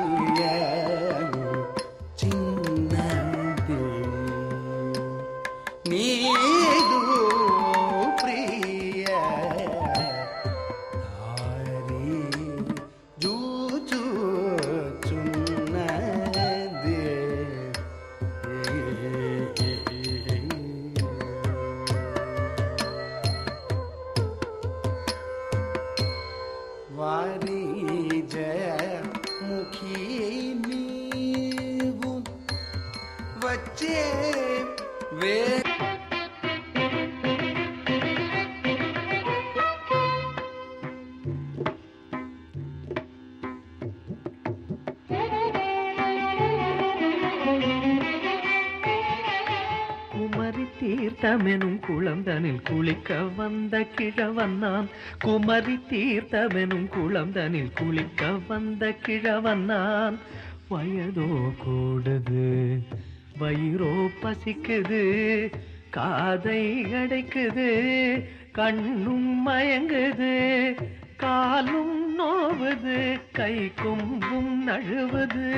ఉత్తరలాక్షియను చిన్నది నీదు ప్రియ దారి జూచుచున్నది వారి జయముఖి నీవు వచ్చే వే குமரி தீர்த்தமெனும் குளம்தனில் குளிக்க வந்த கிழவன் நான். குமரி தீர்த்தமெனும் குளம்தனில் குளிக்க வந்த கிழவன் நான். வயதோ கூடுது வயிறோ பசிக்குது காதை அடைக்குது கண்ணும் மயங்குது காலும் நோவுது கை கொம்பும் நழுவுது.